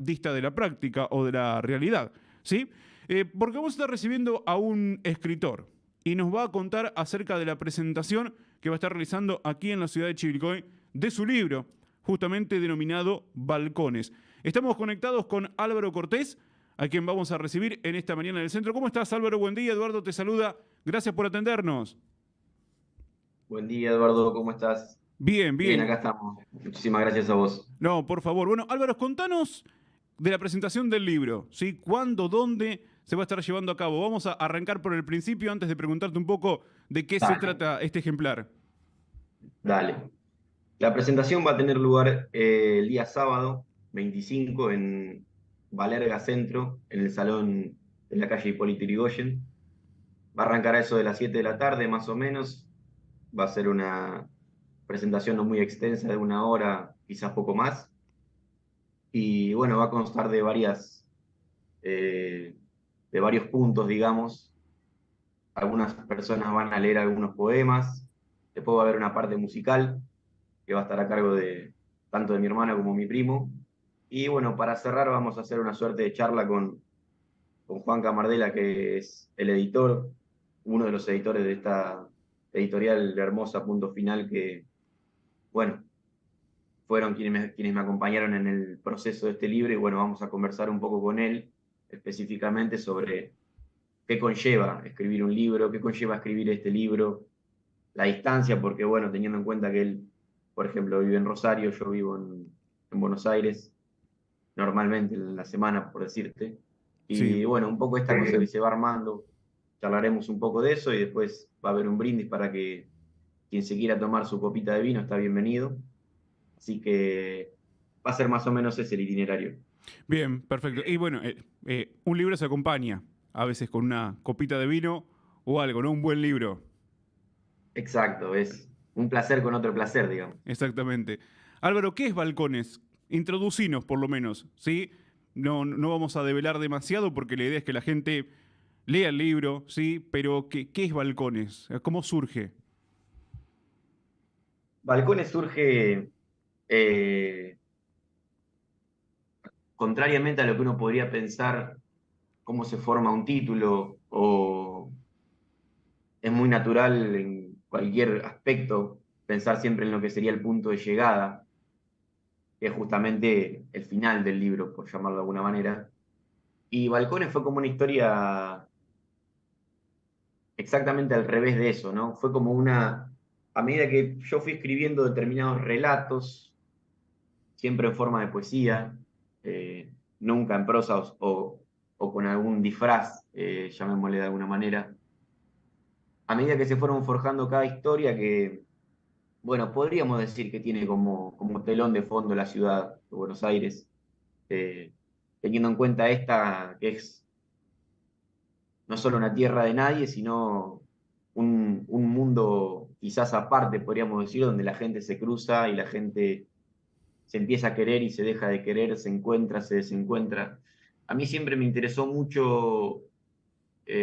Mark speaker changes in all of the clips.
Speaker 1: dista de la práctica o de la realidad, ¿sí? Porque vamos a estar recibiendo a un escritor y nos va a contar acerca de la presentación que va a estar realizando aquí en la ciudad de Chivilcoy de su libro, justamente denominado Balcones. Estamos conectados con Álvaro Cortés, a quien vamos a recibir en esta mañana en el centro. ¿Cómo estás, Álvaro? Buen día, Eduardo te saluda. Gracias por atendernos.
Speaker 2: Buen día, Eduardo, ¿cómo estás?
Speaker 1: Bien,
Speaker 2: Bien,
Speaker 1: bien.
Speaker 2: acá estamos. Muchísimas gracias a vos.
Speaker 1: No, por favor. Bueno, Álvaro, contanos de la presentación del libro, ¿sí? ¿Cuándo, dónde se va a estar llevando a cabo? Vamos a arrancar por el principio antes de preguntarte un poco de qué se
Speaker 2: Dale,
Speaker 1: trata este ejemplar.
Speaker 2: dale. La presentación va a tener lugar el día sábado 25 en Valerga Centro, en el salón de la calle Hipólito Yrigoyen. Va a arrancar a eso de las 7 de la tarde, más o menos. Va a ser una presentación no muy extensa, de una hora, quizás poco más. Y bueno, va a constar eh, de varios puntos, digamos. Algunas personas van a leer algunos poemas, después va a haber una parte musical que va a estar a cargo de tanto de mi hermana como mi primo. Y bueno, para cerrar vamos a hacer una suerte de charla con Juan Camardela, que es el editor, uno de los editores de esta editorial hermosa Punto Final, que bueno, fueron quienes me acompañaron en el proceso de este libro y bueno, vamos a conversar un poco con él específicamente sobre qué conlleva escribir un libro, qué conlleva escribir este libro, la distancia, porque bueno, teniendo en cuenta que él, por ejemplo, vive en Rosario, yo vivo en Buenos Aires, normalmente en la semana, por decirte,
Speaker 1: Sí.
Speaker 2: y bueno, un poco esta cosa que se va armando, charlaremos un poco de eso y después va a haber un brindis para que quien se quiera tomar su copita de vino está bienvenido, así que va a ser más o menos ese el itinerario.
Speaker 1: Bien, perfecto. Y bueno, un libro se acompaña a veces con una copita de vino o algo, ¿no? Un buen libro.
Speaker 2: Exacto, es un placer con otro placer, digamos.
Speaker 1: Exactamente. Álvaro, ¿qué es Balcones? Introducinos, por lo menos, ¿sí? No, no vamos a develar demasiado porque la idea es que la gente lea el libro, ¿sí? Pero ¿qué es Balcones? ¿Cómo surge?
Speaker 2: Balcones surge eh, contrariamente a lo que uno podría pensar, cómo se forma un título, o es muy natural en cualquier aspecto pensar siempre en lo que sería el punto de llegada, que es justamente el final del libro, por llamarlo de alguna manera. Y Balcones fue como una historia exactamente al revés de eso, ¿no? Fue como a medida que yo fui escribiendo determinados relatos, siempre en forma de poesía, eh, nunca en prosa o con algún disfraz, llamémosle de alguna manera. A medida que se fueron forjando cada historia que, bueno, podríamos decir que tiene como telón de fondo la ciudad de Buenos Aires, eh, teniendo en cuenta esta que es no solo una tierra de nadie, sino un mundo quizás aparte, podríamos decir, donde la gente se cruza y la gente se empieza a querer y se deja de querer, se encuentra, se desencuentra. A mí siempre me interesó mucho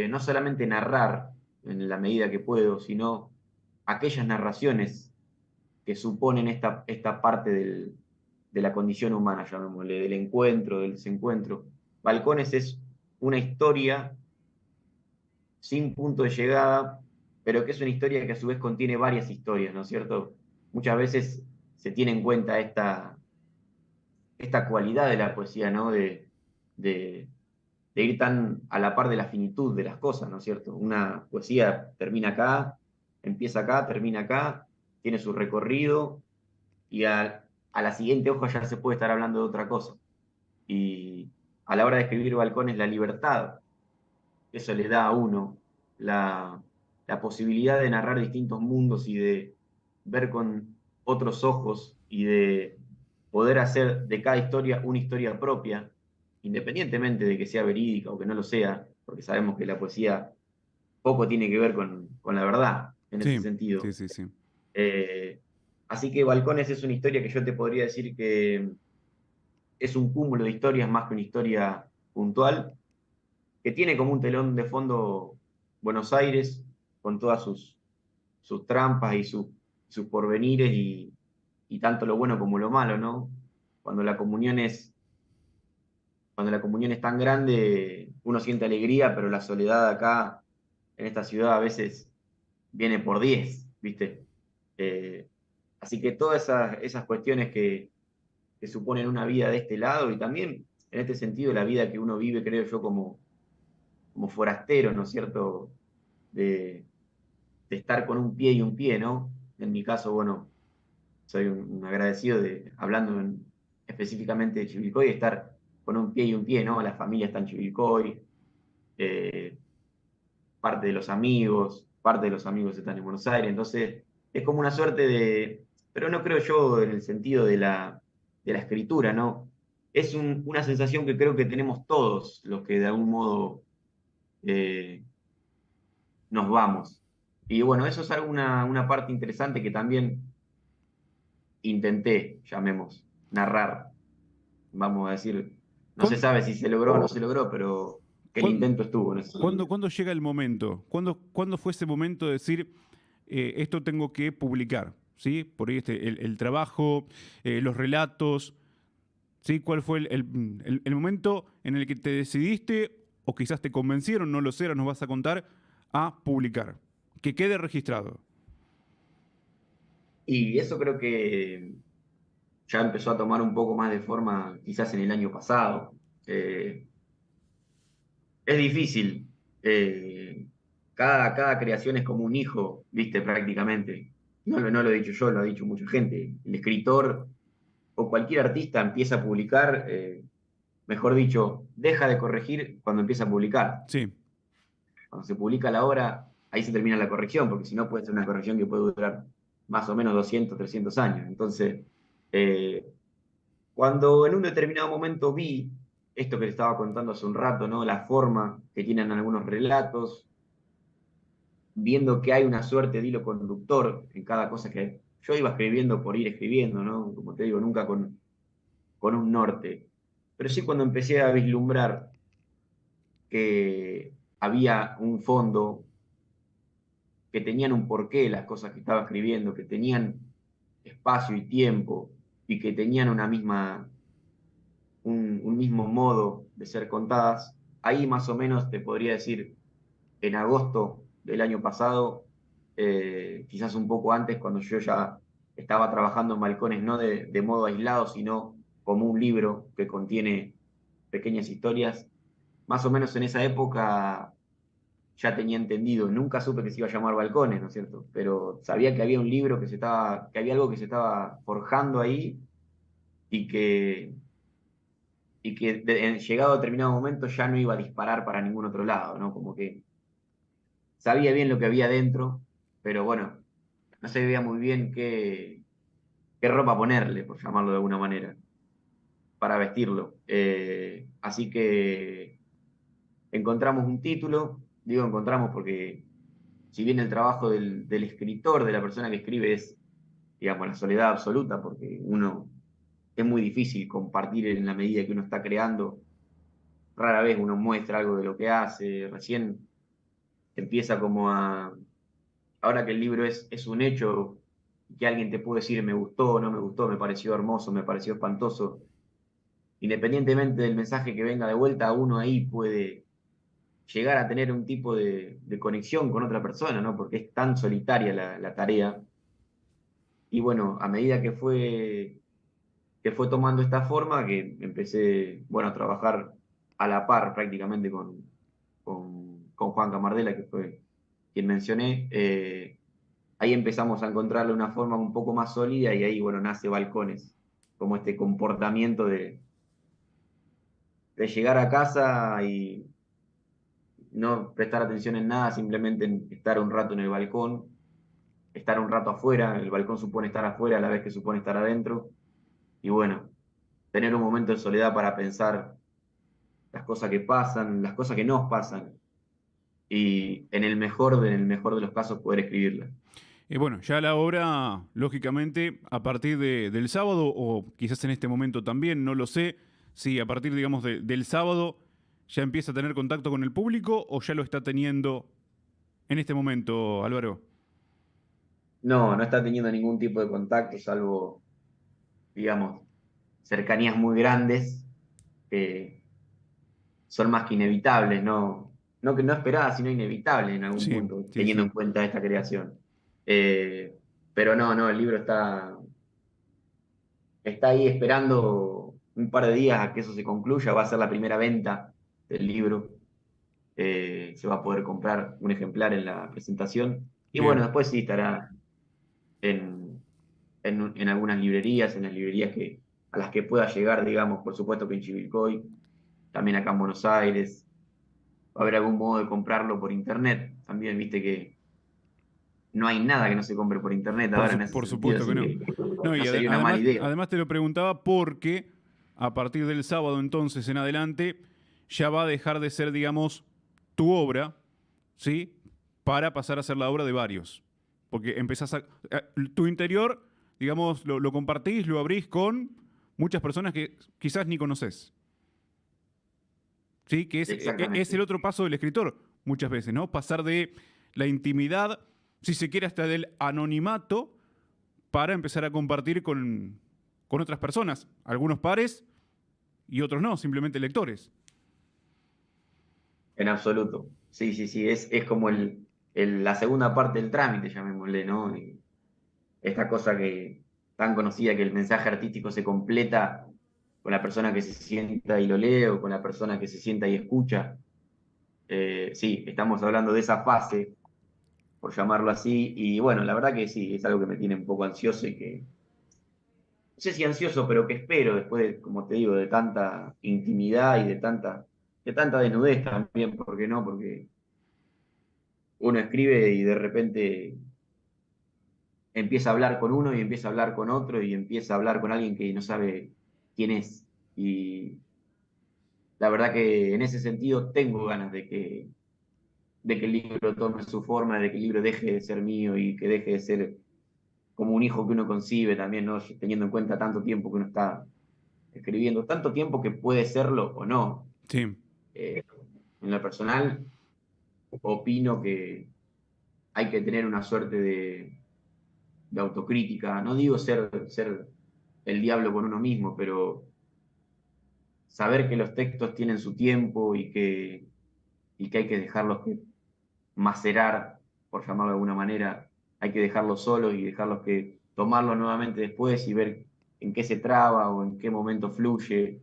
Speaker 2: no solamente narrar en la medida que puedo, sino aquellas narraciones que suponen esta parte de la condición humana, llamémosle, del encuentro, del desencuentro. Balcones es una historia sin punto de llegada, pero que es una historia que a su vez contiene varias historias, ¿no es cierto? Muchas veces se tiene en cuenta esta cualidad de la poesía, ¿no? De, de ir tan a la par de la finitud de las cosas, ¿no es cierto? Una poesía termina acá, empieza acá, termina acá, tiene su recorrido y a la siguiente hoja ya se puede estar hablando de otra cosa. Y a la hora de escribir Balcones, la libertad, eso le da a uno la, la posibilidad de narrar distintos mundos y de ver con otros ojos y de poder hacer de cada historia una historia propia, independientemente de que sea verídica o que no lo sea, porque sabemos que la poesía poco tiene que ver con la verdad en ese
Speaker 1: Sí, sí,
Speaker 2: sentido.
Speaker 1: sí, sí.
Speaker 2: Eh, Así que Balcones es una historia que yo te podría decir que es un cúmulo de historias más que una historia puntual, que tiene como un telón de fondo Buenos Aires, con todas sus trampas y sus porvenires y tanto lo bueno como lo malo, ¿no? Cuando la comunión es cuando la comunión es tan grande, uno siente alegría, pero la soledad acá, en esta ciudad, a veces viene por 10, ¿viste? Eh, Así que todas esas cuestiones que suponen una vida de este lado y también en este sentido la vida que uno vive, creo yo, como forastero, ¿no es cierto? De, de estar con un pie y un pie, ¿no? En mi caso, bueno, soy un agradecido hablando específicamente de Chivilcoy, de estar con un pie y un pie, ¿no? La familia está en Chivilcoy, eh, parte de los amigos están en Buenos Aires, entonces es como una suerte pero no creo yo en el sentido de la escritura, ¿no? Es una sensación que creo que tenemos todos los que de algún modo eh, nos vamos. Y bueno, eso es una parte interesante que también intenté, llamemos, narrar, vamos a decir, no se
Speaker 1: ¿Cuándo,
Speaker 2: sabe si se logró o no se logró, pero que el
Speaker 1: cuándo,
Speaker 2: intento estuvo en ese sentido.
Speaker 1: cuándo llega el momento? ¿Cuándo fue ese momento de decir, esto tengo que publicar? ¿Sí? Por ahí el trabajo, los relatos, ¿sí? ¿Cuál fue el momento en el que te decidiste, o quizás te convencieron, no lo sé, ahora nos vas a contar, a publicar? Que quede registrado.
Speaker 2: Y eso creo que ya empezó a tomar un poco más de forma quizás en el año pasado. Eh, es difícil. Cada creación es como un hijo, viste, prácticamente. No lo he dicho yo, lo ha dicho mucha gente. El escritor o cualquier artista empieza a publicar, mejor dicho, deja de corregir cuando empieza a publicar.
Speaker 1: Sí.
Speaker 2: Cuando se publica la obra, ahí se termina la corrección, porque si no puede ser una corrección que puede durar más o menos 200, 300 años. Entonces, eh, cuando en un determinado momento vi esto que te estaba contando hace un rato, ¿no? La forma que tienen algunos relatos, viendo que hay una suerte de hilo conductor en cada cosa que yo iba escribiendo por ir escribiendo, ¿no? Como te digo, nunca con un norte. Pero sí cuando empecé a vislumbrar que había un fondo, que tenían un porqué las cosas que estaba escribiendo, que tenían espacio y tiempo y que tenían un mismo modo de ser contadas. Ahí más o menos te podría decir, en agosto del año pasado, quizás un poco antes, cuando yo ya estaba trabajando en balcones, no de modo aislado, sino como un libro que contiene pequeñas historias. Más o menos en esa época ya tenía entendido, nunca supe que se iba a llamar Balcones, ¿no es cierto? Pero sabía que había un libro que había algo que se estaba forjando ahí y llegado a determinado momento ya no iba a disparar para ningún otro lado, ¿no? Como que sabía bien lo que había dentro, pero bueno, no se veía muy bien qué ropa ponerle, por llamarlo de alguna manera, para vestirlo. Así que encontramos un título, digo encontramos porque si bien el trabajo del escritor, de la persona que escribe es, digamos, la soledad absoluta, porque uno es muy difícil compartir en la medida que uno está creando. Rara vez uno muestra algo de lo que hace, recién empieza ahora que el libro es un hecho, que alguien te puede decir me gustó, no me gustó, me pareció hermoso, me pareció espantoso, independientemente del mensaje que venga de vuelta, uno ahí puede llegar a tener un tipo de conexión con otra persona, ¿no? Porque es tan solitaria la tarea. Y bueno, a medida que fue tomando esta forma, que empecé, bueno, a trabajar a la par prácticamente con Juan Camardela, que fue quien mencioné, ahí empezamos a encontrarle una forma un poco más sólida y ahí, bueno, nace Balcones, como este comportamiento de llegar a casa y no prestar atención en nada, simplemente en estar un rato en el balcón, estar un rato afuera, el balcón supone estar afuera a la vez que supone estar adentro, y bueno, tener un momento de soledad para pensar las cosas que pasan, las cosas que nos pasan, y en el mejor de los casos poder escribirlas.
Speaker 1: Bueno, ya la obra, lógicamente, a partir del sábado, o quizás en este momento también, no lo sé, si a partir, digamos, del sábado ya empieza a tener contacto con el público o ya lo está teniendo en este momento, Álvaro.
Speaker 2: No, no está teniendo ningún tipo de contacto, salvo, digamos, cercanías muy grandes. son más que inevitables, no que no esperadas, sino inevitables en algún
Speaker 1: Sí,
Speaker 2: punto,
Speaker 1: sí,
Speaker 2: teniendo
Speaker 1: sí.
Speaker 2: en cuenta esta creación. Eh, pero no, el libro está ahí esperando un par de días a que eso se concluya, va a ser la primera venta del libro. Se va a poder comprar un ejemplar en la presentación. Y bueno,
Speaker 1: Bien.
Speaker 2: después sí estará en, en algunas librerías, en las librerías a las que pueda llegar, digamos, por supuesto que en Chivilcoy, también acá en Buenos Aires. Va a haber algún modo de comprarlo por internet. También viste que no hay nada que no se compre por internet ahora en ese
Speaker 1: Por
Speaker 2: sentido,
Speaker 1: supuesto que
Speaker 2: así
Speaker 1: no.
Speaker 2: que
Speaker 1: No,
Speaker 2: no
Speaker 1: y
Speaker 2: sería una mala
Speaker 1: además,
Speaker 2: idea.
Speaker 1: además te lo preguntaba porque a partir del sábado entonces en adelante ya va a dejar de ser, digamos, tu obra, ¿sí? Para pasar a ser la obra de varios. Porque empezás tu interior, digamos, lo compartís, lo abrís con muchas personas que quizás ni conoces. ¿Sí? Que es el
Speaker 2: Exactamente.
Speaker 1: otro paso del escritor, muchas veces, ¿no? Pasar de la intimidad, si se quiere, hasta del anonimato, para empezar a compartir con otras personas, algunos pares y otros no, simplemente lectores.
Speaker 2: En absoluto. Sí, sí, sí. Es como la segunda parte del trámite, llamémosle, ¿no? Y esta cosa que tan conocida que el mensaje artístico se completa con la persona que se sienta y lo lee o con la persona que se sienta y escucha. Sí, estamos hablando de esa fase, por llamarlo así, y bueno, la verdad que sí, es algo que me tiene un poco ansioso y que, no sé si ansioso, pero que espero después de, como te digo, de tanta intimidad y de tanta desnudez también, ¿por qué no? Porque uno escribe y de repente empieza a hablar con uno y empieza a hablar con otro y empieza a hablar con alguien que no sabe quién es. Y la verdad que en ese sentido tengo ganas de que el libro tome su forma, de que el libro deje de ser mío y que deje de ser como un hijo que uno concibe también, ¿no? Teniendo en cuenta tanto tiempo que uno está escribiendo, tanto tiempo que puede serlo o no.
Speaker 1: Sí.
Speaker 2: Eh, en lo personal, opino que hay que tener una suerte de autocrítica. No digo ser el diablo con uno mismo, pero saber que los textos tienen su tiempo y que hay que dejarlos macerar, por llamarlo de alguna manera, hay que dejarlos solos y dejarlos que tomarlos nuevamente después y ver en qué se traba o en qué momento fluye,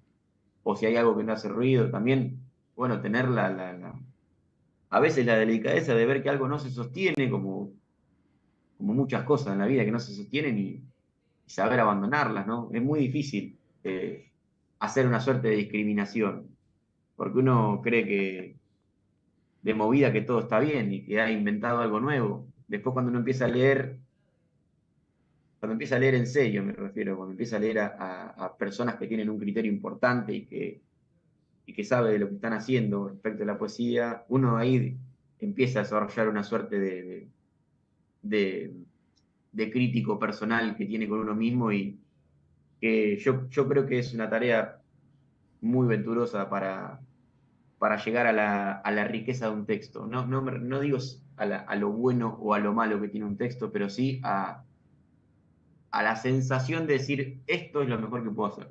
Speaker 2: o si hay algo que no hace ruido. También, bueno, tener a veces la delicadeza de ver que algo no se sostiene, como muchas cosas en la vida que no se sostienen y saber abandonarlas, ¿no? Es muy difícil hacer una suerte de discriminación, porque uno cree que de movida que todo está bien y que ha inventado algo nuevo. Después cuando empieza a leer en serio, me refiero, cuando empieza a leer a personas que tienen un criterio importante y que sabe de lo que están haciendo respecto a la poesía, uno ahí empieza a desarrollar una suerte de, de crítico personal que tiene con uno mismo y que yo creo que es una tarea muy venturosa para llegar a la riqueza de un texto. No digo a lo bueno o a lo malo que tiene un texto, pero sí a la sensación de decir, esto es lo mejor que puedo hacer.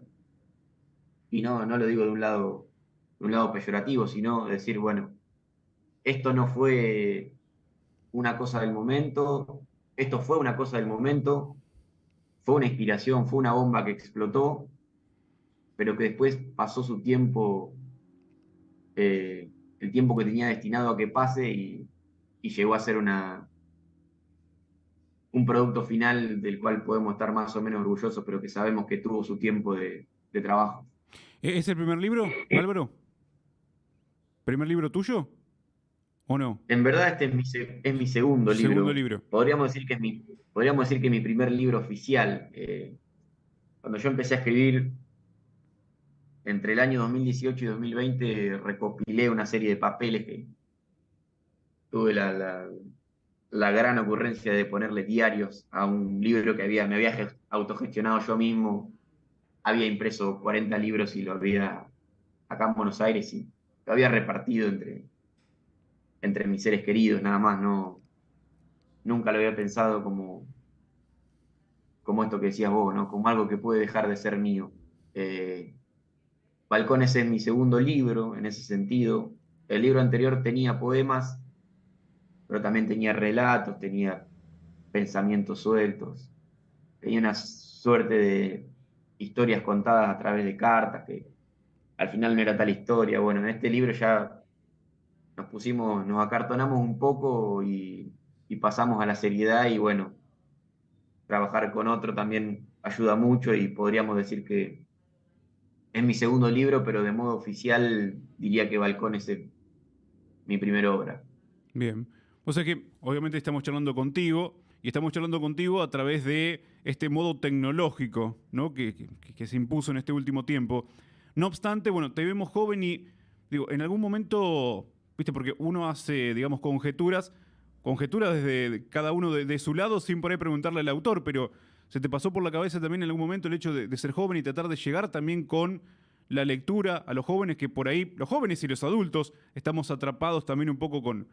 Speaker 2: Y no lo digo de un lado peyorativo, sino decir, bueno, esto no fue una cosa del momento, esto fue una cosa del momento, fue una inspiración, fue una bomba que explotó, pero que después pasó su tiempo, el tiempo que tenía destinado a que pase y llegó a ser un producto final del cual podemos estar más o menos orgullosos, pero que sabemos que tuvo su tiempo de trabajo.
Speaker 1: ¿Es el primer libro, Álvaro? ¿Primer libro tuyo o no?
Speaker 2: En verdad este es mi segundo
Speaker 1: Segundo
Speaker 2: libro.
Speaker 1: libro.
Speaker 2: Podríamos decir que es mi primer libro oficial. Cuando yo empecé a escribir entre el año 2018 y 2020, recopilé una serie de papeles que tuve la gran ocurrencia de ponerle diarios a un libro que me había autogestionado yo mismo. Había impreso 40 libros y lo había acá en Buenos Aires y lo había repartido entre mis seres queridos, nada más. No, nunca lo había pensado como esto que decías vos, ¿no? Como algo que puede dejar de ser mío. Eh, Balcones es mi segundo libro en ese sentido. El libro anterior tenía poemas, pero también tenía relatos, tenía pensamientos sueltos, tenía una suerte de historias contadas a través de cartas, que al final no era tal historia. Bueno, en este libro ya nos acartonamos un poco y pasamos a la seriedad y bueno, trabajar con otro también ayuda mucho y podríamos decir que es mi segundo libro, pero de modo oficial diría que Balcones es mi primera obra.
Speaker 1: Bien. O sea que obviamente estamos charlando contigo y estamos charlando contigo a través de este modo tecnológico, ¿no? Que se impuso en este último tiempo. No obstante, bueno, te vemos joven y digo, en algún momento, viste, porque uno hace, digamos, conjeturas desde cada uno de su lado sin por ahí preguntarle al autor, pero ¿se te pasó por la cabeza también en algún momento el hecho de ser joven y tratar de llegar también con la lectura a los jóvenes que por ahí, los jóvenes y los adultos, estamos atrapados también un poco con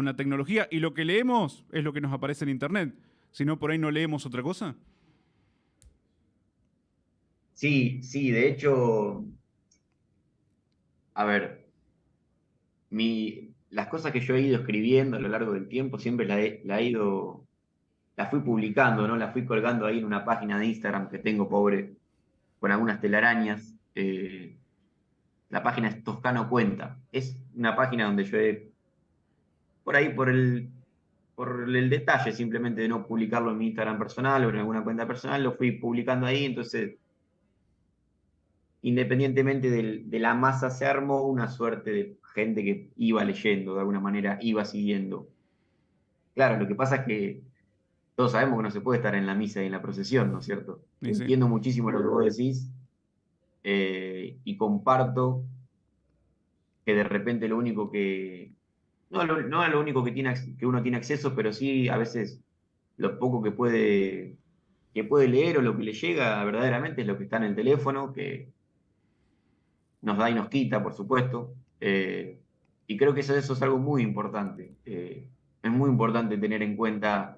Speaker 1: la tecnología y lo que leemos es lo que nos aparece en internet? Si no, por ahí no leemos otra cosa.
Speaker 2: Sí, sí, de hecho, a ver, las cosas que yo he ido escribiendo a lo largo del tiempo siempre las fui publicando, ¿no? Las fui colgando ahí en una página de Instagram que tengo, pobre, con algunas telarañas. La página es Toscano Cuenta. Es una página donde yo he, por ahí, por el detalle simplemente de no publicarlo en mi Instagram personal o en alguna cuenta personal, lo fui publicando ahí, entonces independientemente de la masa, se armó una suerte de gente que iba leyendo, de alguna manera iba siguiendo. Claro, lo que pasa es que todos sabemos que no se puede estar en la misa y en la procesión, ¿no es cierto?
Speaker 1: Y sí.
Speaker 2: Entiendo muchísimo lo que vos decís y comparto que de repente lo único que, no es lo único que uno tiene acceso, pero sí a veces lo poco que puede leer o lo que le llega verdaderamente es lo que está en el teléfono, que nos da y nos quita, por supuesto. Y creo que eso es algo muy importante. Es muy importante tener en cuenta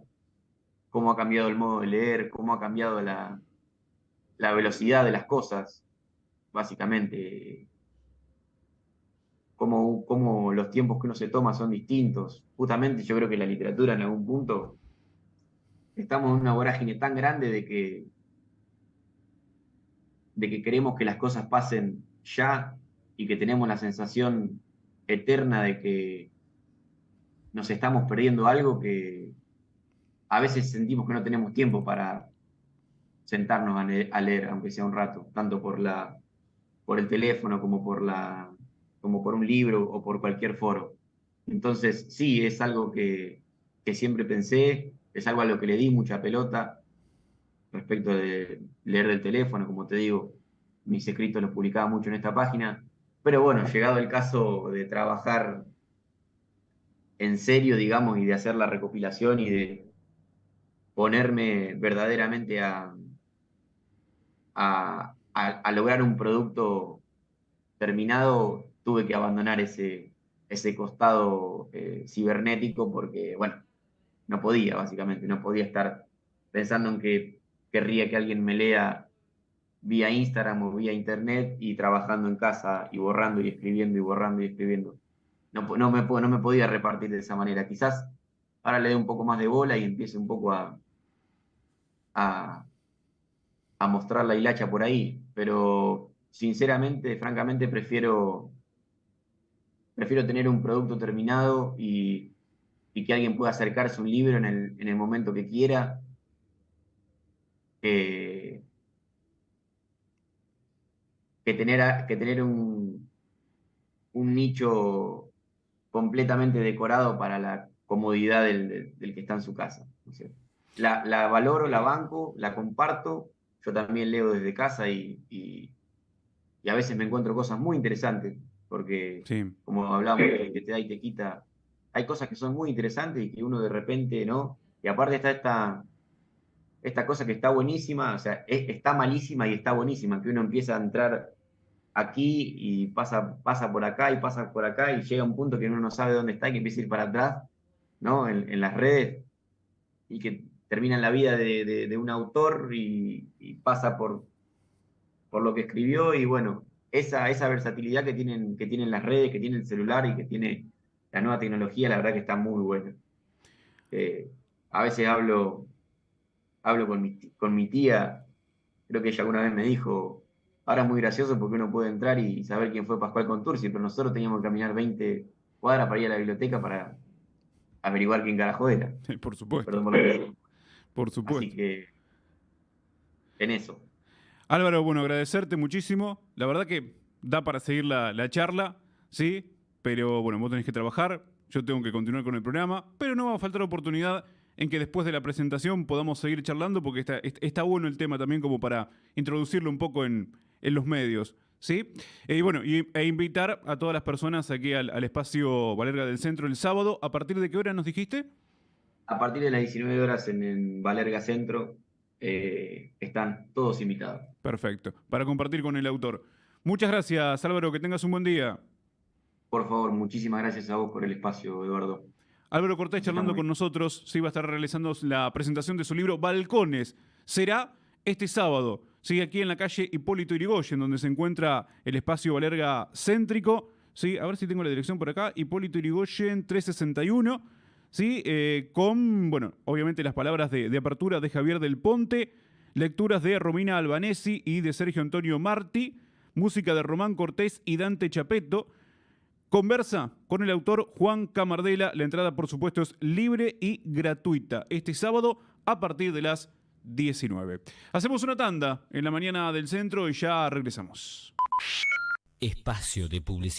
Speaker 2: cómo ha cambiado el modo de leer, cómo ha cambiado la velocidad de las cosas, básicamente. Cómo los tiempos que uno se toma son distintos. Justamente yo creo que la literatura en algún punto estamos en una vorágine tan grande de que queremos que las cosas pasen ya y que tenemos la sensación eterna de que nos estamos perdiendo algo que a veces sentimos que no tenemos tiempo para sentarnos a leer, aunque sea un rato, tanto por el teléfono como por un libro o por cualquier foro. Entonces, sí, es algo que siempre pensé, es algo a lo que le di mucha pelota respecto de leer del teléfono, como te digo, mis escritos los publicaba mucho en esta página, pero bueno, llegado el caso de trabajar en serio, digamos, y de hacer la recopilación y de ponerme verdaderamente a lograr un producto terminado, tuve que abandonar ese costado cibernético porque, bueno, no podía, básicamente, no podía estar pensando en que querría que alguien me lea vía Instagram o vía internet y trabajando en casa y borrando y escribiendo y borrando y escribiendo. No me podía repartir de esa manera. Quizás ahora le dé un poco más de bola y empiece un poco a, a mostrar la hilacha por ahí, pero sinceramente, francamente, prefiero tener un producto terminado y que alguien pueda acercarse a un libro en el momento que quiera, que, que tener un nicho completamente decorado para la comodidad del que está en su casa. ¿No es cierto? La valoro, la banco, la comparto. Yo también leo desde casa y a veces me encuentro cosas muy interesantes, porque
Speaker 1: Sí.
Speaker 2: como hablamos, que te da y te quita, hay cosas que son muy interesantes y que uno de repente no. Y aparte está esta cosa que está buenísima, o sea, está malísima y está buenísima, que uno empieza a entrar aquí y pasa por acá y pasa por acá y llega a un punto que uno no sabe dónde está y que empieza a ir para atrás, ¿no? En las redes y que termina en la vida de un autor y pasa por lo que escribió y bueno. esa versatilidad que tienen las redes, que tiene el celular y que tiene la nueva tecnología, la verdad que está muy buena. A veces hablo con mi tía, creo que ella alguna vez me dijo, ahora es muy gracioso porque uno puede entrar y saber quién fue Pascual Contursi, pero nosotros teníamos que caminar 20 cuadras para ir a la biblioteca para averiguar quién carajo era.
Speaker 1: Por supuesto,
Speaker 2: Perdón por lo que digo.
Speaker 1: por
Speaker 2: Así
Speaker 1: supuesto.
Speaker 2: que en eso.
Speaker 1: Álvaro, bueno, agradecerte muchísimo. La verdad que da para seguir la charla, ¿sí? Pero bueno, vos tenés que trabajar, yo tengo que continuar con el programa, pero no va a faltar oportunidad en que después de la presentación podamos seguir charlando porque está bueno el tema también como para introducirlo un poco en los medios, ¿sí? Y bueno, e invitar a todas las personas aquí al espacio Valerga del Centro el sábado. ¿A partir de qué hora nos dijiste?
Speaker 2: A partir de las 19 horas en Valerga Centro están todos invitados.
Speaker 1: Perfecto, para compartir con el autor. Muchas gracias, Álvaro, que tengas un buen día.
Speaker 2: Por favor, muchísimas gracias a vos por el espacio, Eduardo.
Speaker 1: Álvaro Cortés
Speaker 2: Está
Speaker 1: charlando
Speaker 2: muy
Speaker 1: con nosotros, sí va a estar realizando la presentación de su libro Balcones. Será este sábado, sí, aquí en la calle Hipólito Yrigoyen, donde se encuentra el espacio Valerga céntrico. Sí, a ver si tengo la dirección por acá, Hipólito Yrigoyen 361. Sí, con, bueno, obviamente las palabras de apertura de Javier del Ponte, lecturas de Romina Albanesi y de Sergio Antonio Martí, música de Román Cortés y Dante Chapetto. Conversa con el autor Juan Camardela. La entrada, por supuesto, es libre y gratuita. Este sábado a partir de las 19. Hacemos una tanda en la mañana del centro y ya regresamos.
Speaker 3: Espacio de publicidad.